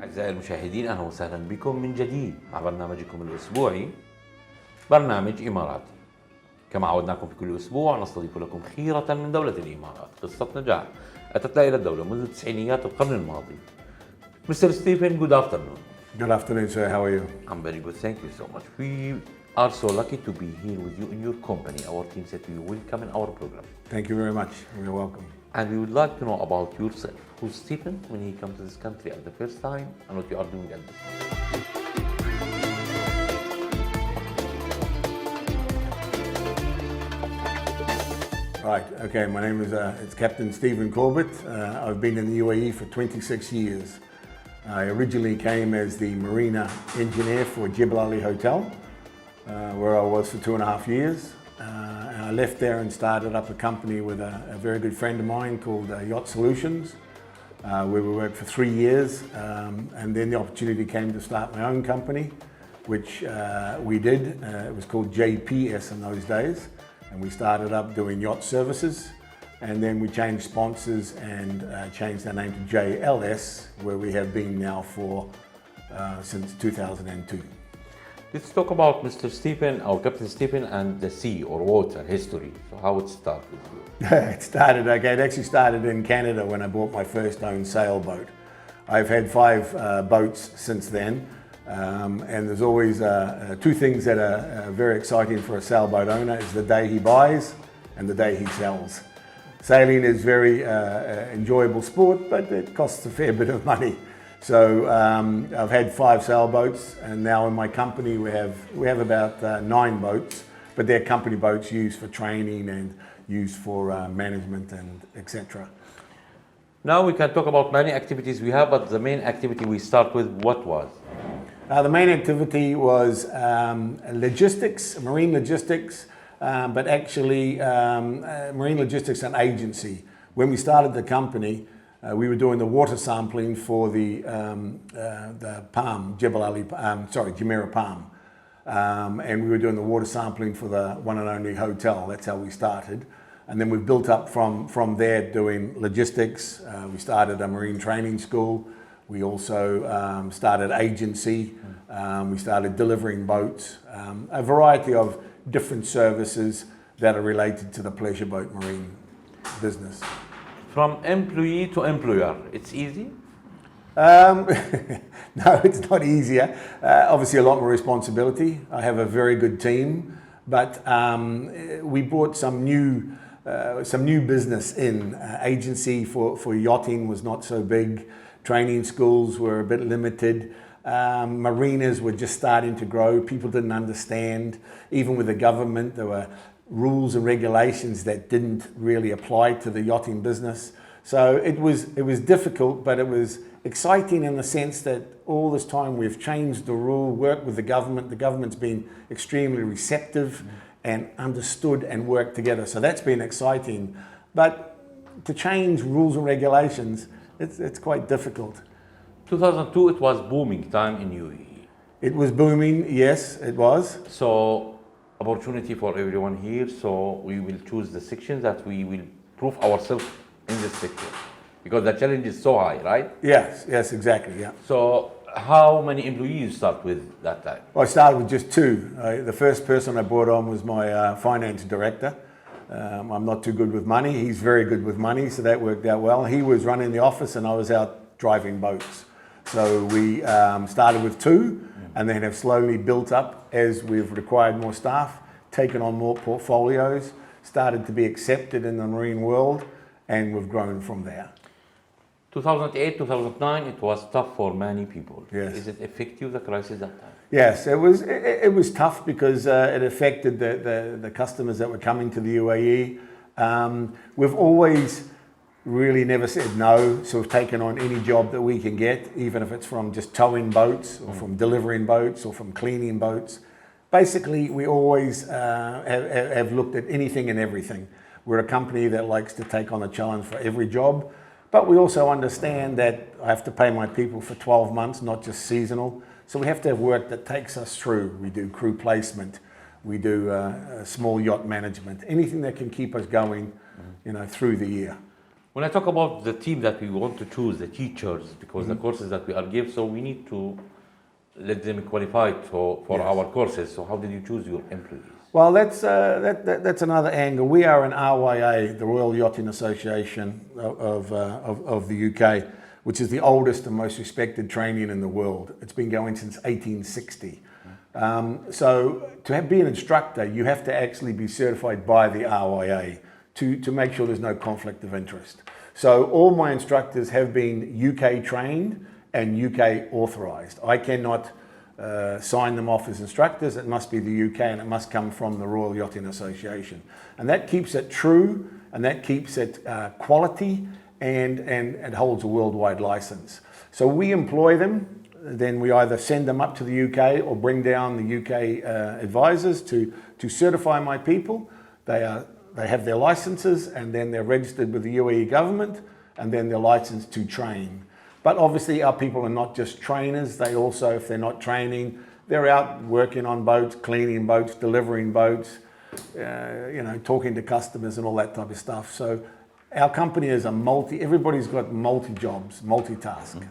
أعزائي المشاهدين، أهلا وسهلا بكم من جديد مع برنامجكم الأسبوعي برنامج إماراتي. كما عودناكم في كل أسبوع نستضيف لكم خيرة من دولة الإمارات، قصة نجاح أتت إلى الدولة منذ تسعينيات القرن الماضي. Mr. Stephen, good afternoon. Good afternoon, sir. How are you? I'm very good, thank you so much. We are so lucky to be here with you in your company. Our team said you will come in our program. Thank you very much. You're welcome. And we would like to know about yourself. Who's Stephen when he comes to this country at the first time and what you are doing at this time? Right, okay, my name is it's Captain Stephen Corbett. I've been in the UAE for 26 years. I originally came as the marina engineer for Jebel Ali Hotel, where I was for 2.5 years. And I left there and started up a company with a very good friend of mine called Yacht Solutions, where we worked for 3 years. And then the opportunity came to start my own company, which we did. It was called JPS in those days. And we started up doing yacht services. And then we changed sponsors and changed our name to JLS, where we have been now for since 2002. Let's talk about Mr. Stephen, or Captain Stephen, and the sea or water history. So how it started with you? It actually started in Canada when I bought my first own sailboat. I've had 5 boats since then. And there's always 2 things that are very exciting for a sailboat owner is the day he buys and the day he sells. Sailing is very enjoyable sport, but it costs a fair bit of money. So I've had 5 sailboats, and now in my company we have about 9 boats, but they're company boats used for training and used for management and etc. Now we can talk about many activities we have, but the main activity we start with, what was? The main activity was logistics, marine logistics, but actually marine logistics and agency. When we started the company, we were doing the water sampling for the palm, Jebel Ali, Jumeirah palm. And we were doing the water sampling for the one and only hotel. That's how we started. And then we've built up from there doing logistics. We started a marine training school. We also started agency. We started delivering boats. A variety of different services that are related to the pleasure boat marine business. From employee to employer, it's easy? No, it's not easier. Obviously a lot more responsibility. I have a very good team, but we brought some new business in. Agency for yachting was not so big. Training schools were a bit limited. Marinas were just starting to grow. People didn't understand. Even with the government, there were rules and regulations that didn't really apply to the yachting business. So it was difficult, but it was exciting in the sense that all this time we've changed the rule, worked with the government. The government's been extremely receptive and understood and worked together. So that's been exciting. But to change rules and regulations, it's quite difficult. 2002, it was booming time in UAE. It was booming, yes, it was. So opportunity for everyone here, so we will choose the section that we will prove ourselves in this sector, because the challenge is so high, right? Yes, exactly, yeah. So how many employees you start with that time? Well, I started with just 2. The first person I brought on was my finance director. I'm not too good with money. He's very good with money, so that worked out well. He was running the office and I was out driving boats. So we started with 2 and then have slowly built up as we've required more staff, taken on more portfolios, started to be accepted in the marine world, and we've grown from there. 2008, 2009, it was tough for many people. Yes. Is it affect you, the crisis that time? Yes, it was tough because it affected the customers that were coming to the UAE. We've always really never said no, so we've taken on any job that we can get, even if it's from just towing boats or from delivering boats or from cleaning boats. Basically, we always have looked at anything and everything. We're a company that likes to take on a challenge for every job, but we also understand that I have to pay my people for 12 months, not just seasonal. So we have to have work that takes us through. We do crew placement, we do small yacht management, anything that can keep us going, through the year. When I talk about the team that we want to choose, the teachers, because the courses that we are give, so we need to let them qualify for Yes. our courses. So how did you choose your employees? Well, that's another angle. We are an RYA, the Royal Yachting Association of the UK, which is the oldest and most respected training in the world. It's been going since 1860. So to be an instructor, you have to actually be certified by the RYA to make sure there's no conflict of interest. So all my instructors have been UK trained and UK authorized. I cannot sign them off as instructors. It must be the UK and it must come from the Royal Yachting Association. And that keeps it true and that keeps it quality and holds a worldwide license. So we employ them, then we either send them up to the UK or bring down the UK advisors to certify my people. They have their licenses and then they're registered with the UAE government and then they're licensed to train. But obviously our people are not just trainers. They also, if they're not training, they're out working on boats, cleaning boats, delivering boats, talking to customers and all that type of stuff. So our company is everybody's got multi-jobs, multitask.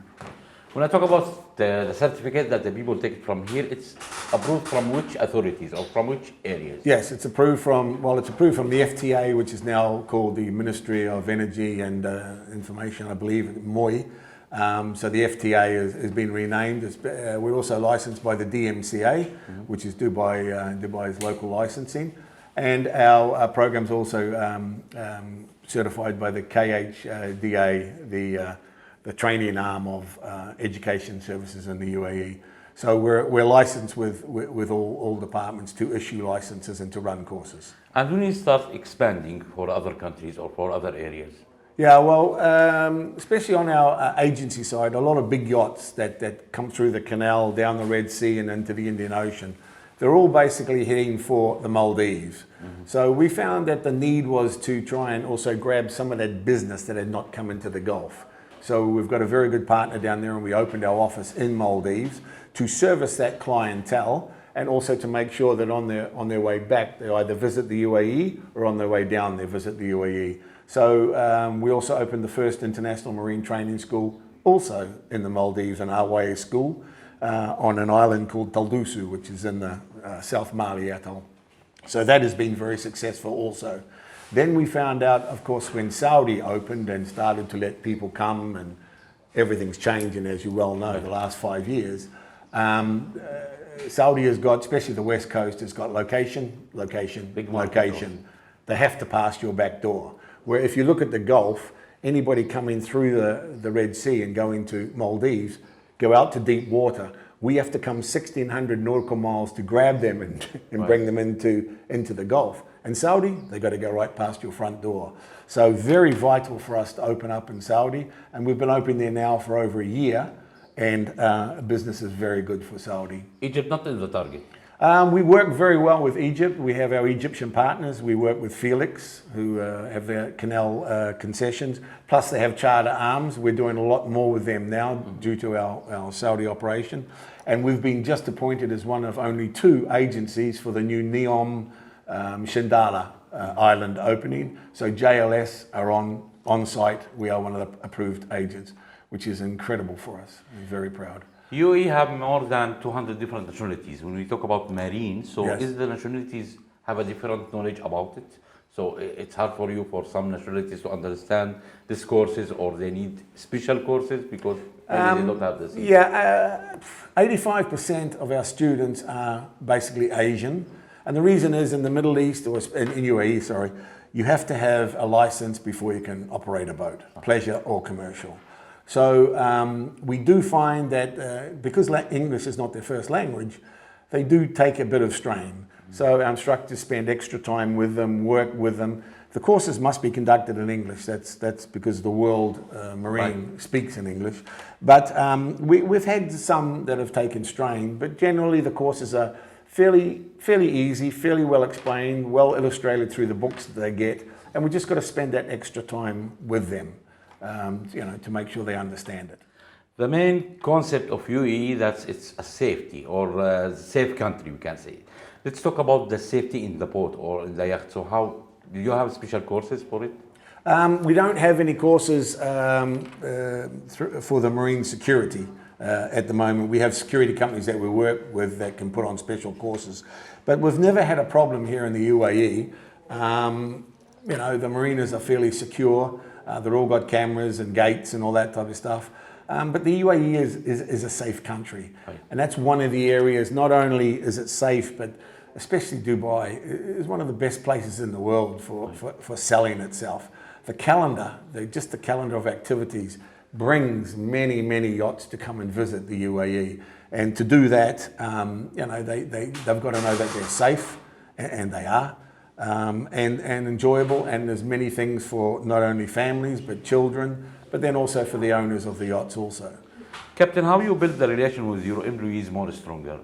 When I talk about the certificate that the people take from here, it's approved from which authorities or from which areas? Yes, it's approved from the FTA, which is now called the Ministry of Energy and Information, I believe, MOI. So the FTA has been renamed. We're also licensed by the DMCA, which is Dubai's local licensing. And our program's also certified by the KHDA, the training arm of education services in the UAE. So we're licensed with all departments to issue licenses and to run courses. And when you start expanding for other countries or for other areas? Yeah, well, especially on our agency side, a lot of big yachts that come through the canal, down the Red Sea and into the Indian Ocean, they're all basically heading for the Maldives. So we found that the need was to try and also grab some of that business that had not come into the Gulf. So we've got a very good partner down there and we opened our office in Maldives to service that clientele and also to make sure that on their way back, they either visit the UAE or on their way down, they visit the UAE. So we also opened the first international marine training school also in the Maldives, an RYA school on an island called Taldusu, which is in the South Mali atoll. So that has been very successful also. Then we found out, of course, when Saudi opened and started to let people come and everything's changing, as you well know, the last 5 years. Saudi has got, especially the West Coast, has got location. They have to pass your back door. Where if you look at the Gulf, anybody coming through the Red Sea and going to Maldives, go out to deep water, we have to come 1,600 nautical miles to grab them and bring them into the Gulf. And Saudi, they've got to go right past your front door. So very vital for us to open up in Saudi. And we've been open there now for over a year. And business is very good for Saudi. Egypt not in the target? We work very well with Egypt. We have our Egyptian partners. We work with Felix, who have their canal concessions. Plus they have charter arms. We're doing a lot more with them now due to our Saudi operation. And we've been just appointed as one of only 2 agencies for the new Neom Shindala island opening. So JLS are on site. We are one of the approved agents, which is incredible for us. I'm very proud. UAE have more than 200 different nationalities. When we talk about marine, so Yes. is the nationalities have a different knowledge about it? So it's hard for you for some nationalities to understand these courses, or they need special courses because maybe they don't have this. Yeah, 85% of our students are basically Asian. And the reason is in the Middle East, or in UAE, sorry, you have to have a license before you can operate a boat, pleasure or commercial. So we do find that because English is not their first language, they do take a bit of strain. So our instructors spend extra time with them, work with them. The courses must be conducted in English. That's because the world marine speaks in English. But we've had some that have taken strain, but generally the courses are fairly easy, fairly well explained, well illustrated through the books that they get. And we just got to spend that extra time with them. To make sure they understand it. The main concept of UAE, it's a safety or a safe country, we can say. Let's talk about the safety in the boat or in the yacht. So how do you have special courses for it? We don't have any courses for the marine security at the moment. We have security companies that we work with that can put on special courses, but we've never had a problem here in the UAE. You know, the marinas are fairly secure. They're all got cameras and gates and all that type of stuff. But the UAE is a safe country. Right. And that's one of the areas, not only is it safe, but especially Dubai is one of the best places in the world for selling itself. The calendar, just the calendar of activities brings many, many yachts to come and visit the UAE. And to do that, you know, they've got to know that they're safe, and they are. And enjoyable, and there's many things for not only families but children, but then also for the owners of the yachts also. Captain, how you build the relation with your employees more stronger?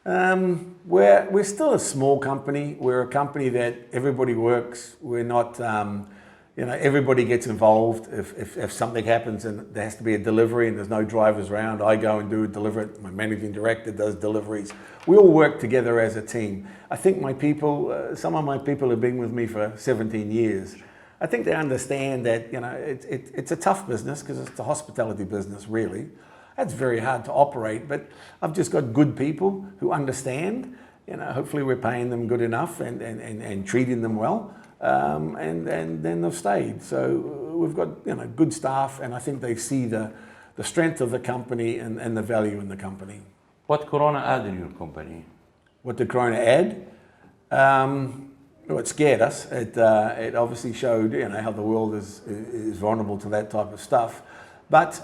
We're still a small company. We're a company that everybody works. We're not, you know, everybody gets involved. If something happens and there has to be a delivery and there's no drivers around, I go and deliver it. My managing director does deliveries. We all work together as a team. I think my people, some of my people have been with me for 17 years. I think they understand that, you know, it's a tough business because it's a hospitality business, really. That's very hard to operate, but I've just got good people who understand. You know, hopefully we're paying them good enough and treating them well, and then they've stayed. So we've got, you know, good staff, and I think they see the strength of the company and the value in the company. What Corona add in your company? What did Corona add? Well, it scared us. It obviously showed, you know, how the world is vulnerable to that type of stuff. But,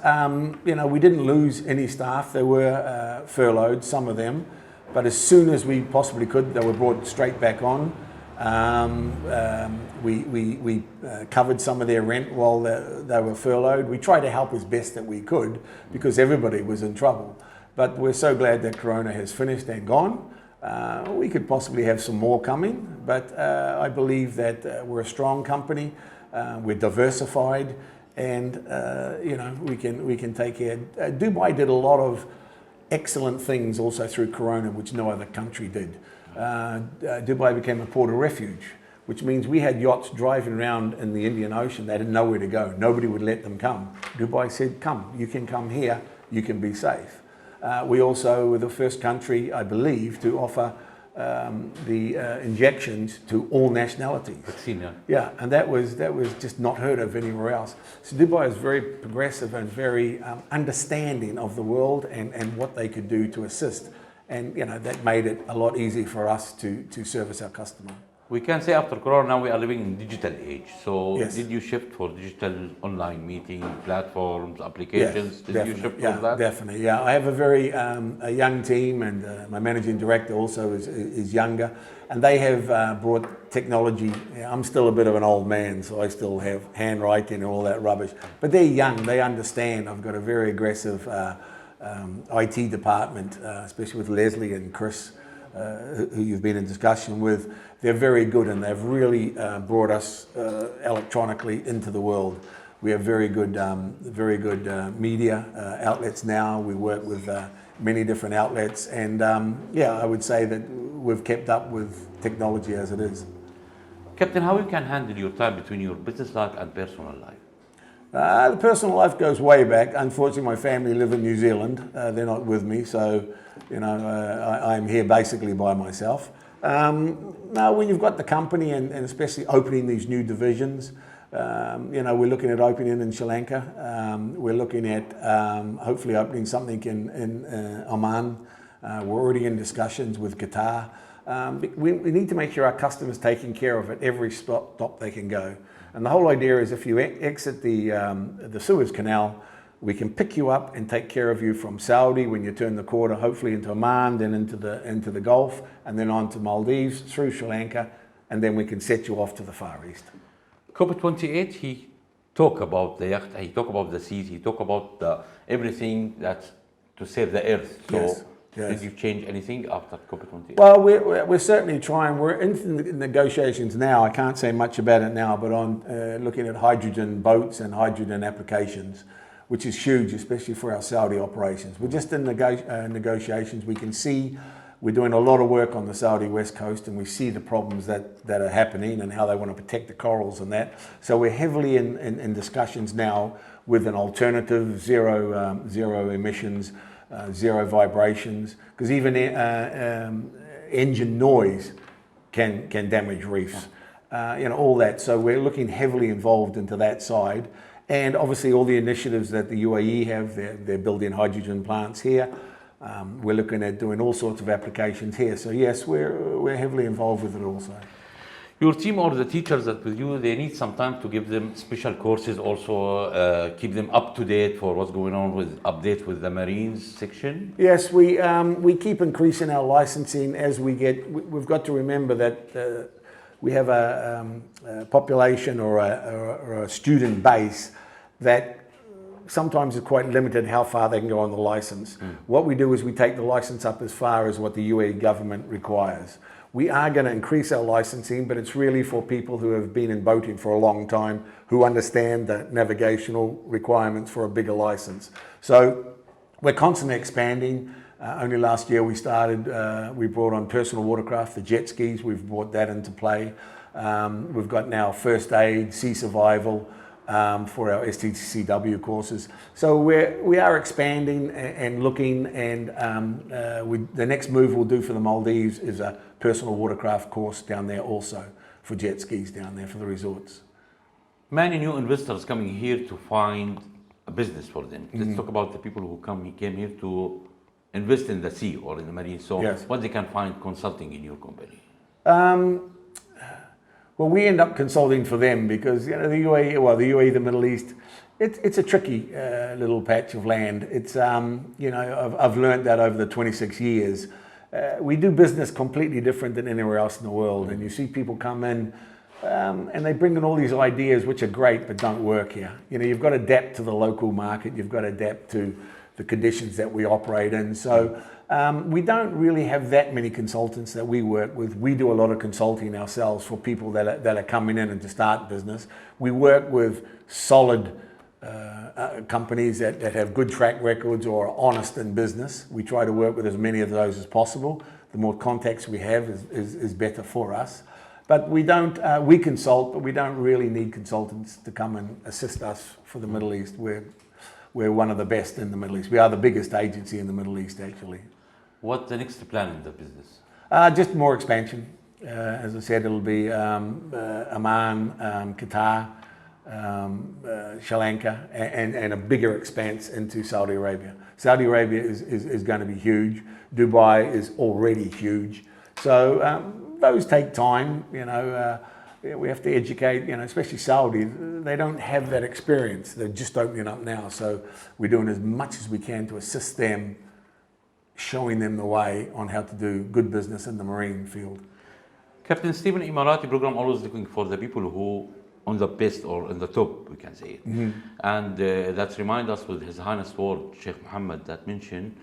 you know, we didn't lose any staff. They were furloughed, some of them. But as soon as we possibly could, they were brought straight back on. We covered some of their rent while they were furloughed. We tried to help as best that we could because everybody was in trouble. But we're so glad that Corona has finished and gone. We could possibly have some more coming, but I believe that we're a strong company. We're diversified, and you know, we can take care. Dubai did a lot of excellent things also through Corona, which no other country did. Dubai became a port of refuge, which means we had yachts driving around in the Indian Ocean. They had nowhere to go. Nobody would let them come. Dubai said, "Come, you can come here. You can be safe." We also were the first country, I believe, to offer the injections to all nationalities. Vaccine, yeah. Yeah, and that was just not heard of anywhere else. So Dubai is very progressive and very understanding of the world and what they could do to assist. And you know, that made it a lot easier for us to service our customer. We can say after Corona now we are living in digital age. So Yes. did you shift for digital online meeting platforms, applications? Yes, Did definitely. you shift Yeah, for that? definitely. Yeah, I have a very a young team, and my managing director also is younger, and they have brought technology. I'm still a bit of an old man, so I still have handwriting and all that rubbish. But they're young. They understand. I've got a very aggressive IT department, especially with Leslie and Chris, who you've been in discussion with. They're very good, and they've really brought us electronically into the world. We have very good media outlets now. We work with many different outlets, and yeah, I would say that we've kept up with technology as it is. Captain, how you can handle your time between your business life and personal life? The personal life goes way back. Unfortunately, my family live in New Zealand. They're not with me, so you know, I'm here basically by myself. Now, when you've got the company and especially opening these new divisions, you know, we're looking at opening in Sri Lanka. We're looking at hopefully opening something in Oman. We're already in discussions with Qatar. We need to make sure our customers taken care of at every stop they can go. And the whole idea is if you exit the Suez Canal, we can pick you up and take care of you from Saudi when you turn the corner, hopefully into Oman, then into the Gulf, and then on to Maldives, through Sri Lanka, and then we can set you off to the Far East. COP28, he talk about the yacht, he talk about the seas, he talk about everything that's to save the earth. So Yes, yes. did you change anything after COP28? Well, we're certainly trying. We're in the negotiations now. I can't say much about it now, but on looking at hydrogen boats and hydrogen applications, which is huge, especially for our Saudi operations. We're just in negotiations. We can see We're doing a lot of work on the Saudi west coast, and we see the problems that are happening and how they want to protect the corals and that. So we're heavily in discussions now with an alternative, zero emissions, zero vibrations, because even engine noise can damage reefs. All that. So we're looking heavily involved into that side. And obviously all the initiatives that the UAE have, they're building hydrogen plants here. We're looking at doing all sorts of applications here. So yes, we're heavily involved with it also. Your team or the teachers that with you, they need some time to give them special courses, also keep them up to date for what's going on with updates with the Marines section? Yes, we keep increasing our licensing as we get. We've got to remember that we have a population or a student base that sometimes is quite limited how far they can go on the license. What we do is we take the license up as far as what the UAE government requires. We are going to increase our licensing, but it's really for people who have been in boating for a long time, who understand the navigational requirements for a bigger license. So we're constantly expanding. Only last year we brought on personal watercraft, the jet skis, we've brought that into play. We've got now first aid, sea survival, for our STCW courses. So we are expanding and looking, and the next move we'll do for the Maldives is a personal watercraft course down there also for jet skis down there for the resorts. Many new investors coming here to find a business for them. Let's talk about the people who came here to invest in the sea or in the marine. So yes. What they can find consulting in your company? Well, we end up consulting for them because the UAE, the Middle East, it's a tricky little patch of land. It's I've learned that over the 26 years. We do business completely different than anywhere else in the world, and you see people come in and they bring in all these ideas which are great but don't work here. You've got to adapt to the local market. You've got to adapt to the conditions that we operate in. So we don't really have that many consultants that we work with. We do a lot of consulting ourselves for people that are coming in and to start business. We work with solid companies that have good track records or are honest in business. We try to work with as many of those as possible. The more contacts we have is better for us. But we we consult, but we don't really need consultants to come and assist us for the Middle East. We're one of the best in the Middle East. We are the biggest agency in the Middle East, actually. What's the next plan in the business? Just more expansion. As I said, it'll be Oman, Qatar, Sri Lanka, and a bigger expanse into Saudi Arabia. Saudi Arabia is going to be huge. Dubai is already huge. So those take time, we have to educate, especially Saudi. They don't have that experience. They're just opening up now. So we're doing as much as we can to assist them, showing them the way on how to do good business in the marine field. Captain Stephen, EMARATI program always looking for the people who on the best or in the top, we can say it. And that reminds us with His Highness Ward, Sheikh Mohammed, that mentioned,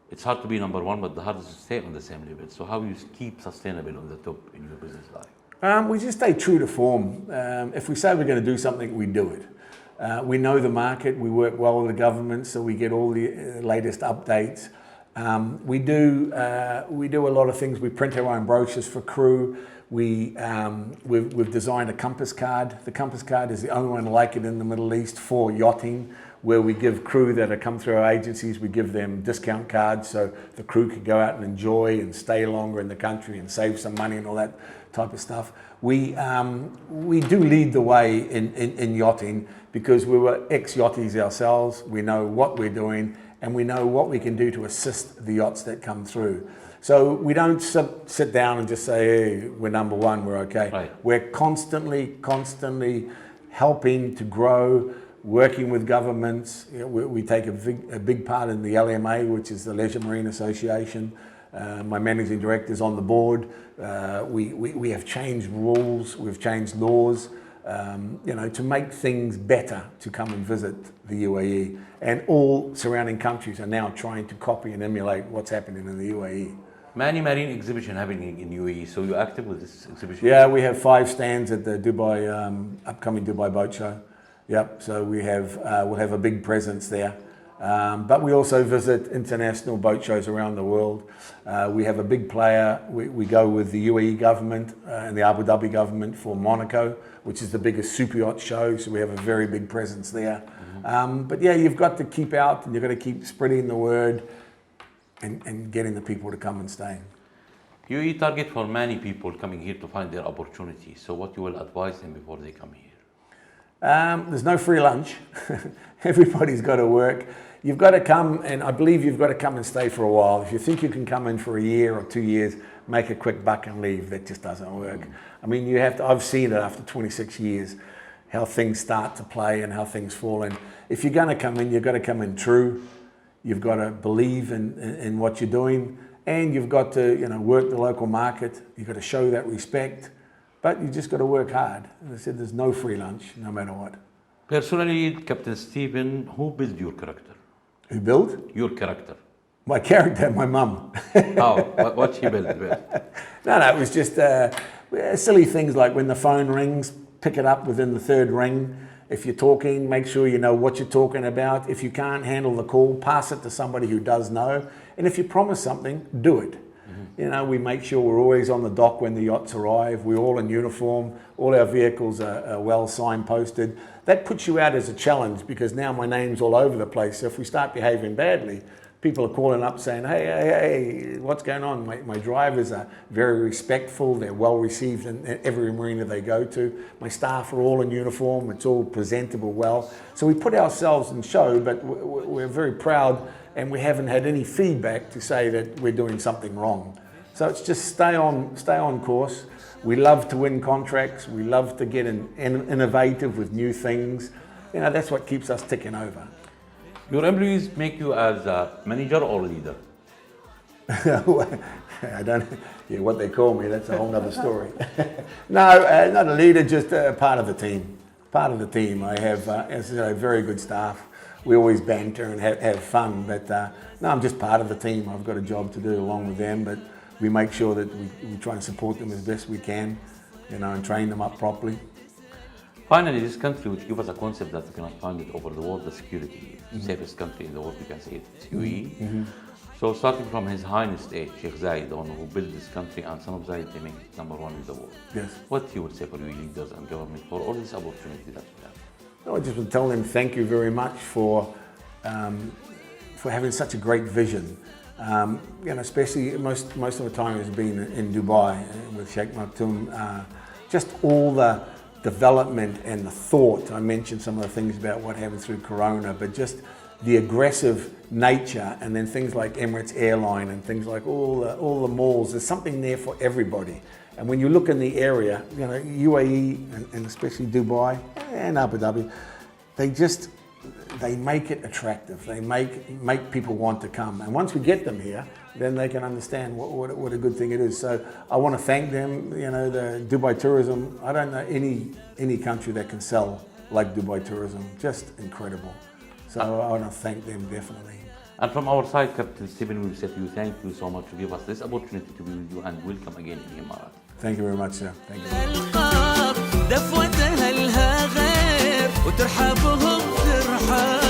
it's hard to be number one, but the hardest is to stay on the same level. So how you keep sustainable on the top in your business life? We just stay true to form. If we say we're going to do something, we do it. We know the market, we work well with the government, so we get all the latest updates. We do a lot of things. We print our own brochures for crew. We've designed a compass card. The compass card is the only one like it in the Middle East for yachting, where we give crew that have come through our agencies, we give them discount cards so the crew can go out and enjoy and stay longer in the country and save some money and all that type of stuff. We do lead the way in yachting because we were ex-yachties ourselves. We know what we're doing and we know what we can do to assist the yachts that come through. So we don't sit down and just say, hey, we're number one, we're okay. Right. We're constantly helping to grow, working with governments. We take a big part in the LMA, which is the Leisure Marine Association. My managing director is on the board. We have changed rules, we've changed laws, to make things better to come and visit the UAE. And all surrounding countries are now trying to copy and emulate what's happening in the UAE. Many marine exhibition happening in UAE, so you're active with this exhibition? Yeah, we have 5 stands at the upcoming Dubai Boat Show. Yep, so we'll have a big presence there. But we also visit international boat shows around the world. We have a big player. We go with the UAE government and the Abu Dhabi government for Monaco, which is the biggest superyacht show. So we have a very big presence there. But yeah, you've got to keep out and you've got to keep spreading the word and getting the people to come and stay. You target for many people coming here to find their opportunity. So what you will advise them before they come here? There's no free lunch. Everybody's got to work. You've got to come, and I believe you've got to come and stay for a while. If you think you can come in for a year or 2 years, make a quick buck and leave, that just doesn't work. I mean, you have to, I've seen it after 26 years, how things start to play and how things fall in. If you're going to come in, you've got to come in true. You've got to believe in what you're doing, and you've got to, work the local market. You've got to show that respect, but you just got to work hard. As I said, there's no free lunch, no matter what. Personally, Captain Stephen, who built your character? Who built? Your character. My character, my mum. How? What she built? No, it was just silly things like when the phone rings, pick it up within the third ring. If you're talking, make sure you know what you're talking about. If you can't handle the call, pass it to somebody who does know. And if you promise something, do it. We make sure we're always on the dock when the yachts arrive. We're all in uniform. All our vehicles are well signposted. That puts you out as a challenge because now my name's all over the place. So if we start behaving badly, people are calling up saying, hey, what's going on? My drivers are very respectful. They're well received in every marina they go to. My staff are all in uniform. It's all presentable well. So we put ourselves in show, but we're very proud and we haven't had any feedback to say that we're doing something wrong. So it's just stay on course. We love to win contracts. We love to get innovative with new things. That's what keeps us ticking over. Your employees make you as a manager or leader? I don't know what they call me. That's a whole other story. No, not a leader, just part of the team. Part of the team. I have, as I say, very good staff. We always banter and have fun, but no, I'm just part of the team. I've got a job to do along with them, but we make sure that we try and support them as best we can, and train them up properly. Finally, this country, which gives us a concept that we cannot find it over the world, the security, the safest country in the world, we can say it's UAE. So starting from His Highness Sheikh Zayed, the one who built this country, and son of Zayed, they make it #1 in the world. Yes. What you would say for UAE leaders and government for all this opportunity that we have? I just would tell them thank you very much for having such a great vision. Especially most of the time has been in Dubai with Sheikh Maktoum. Just all the development and the thought. I mentioned some of the things about what happened through Corona, but just the aggressive nature, and then things like Emirates Airline and things like all the malls. There's something there for everybody. And when you look in the area, UAE and especially Dubai and Abu Dhabi, they make it attractive. They make people want to come. And once we get them here, then they can understand what a good thing it is. So I want to thank them. The Dubai tourism, I don't know any country that can sell like Dubai tourism. Just incredible. So I want to thank them definitely. And from our side, Captain Stephen, we say to you, thank you so much to give us this opportunity to be with you, and welcome again in Emirat. Thank you very much, sir. Thank you. دفوتها لها غير وترحبهم ترحب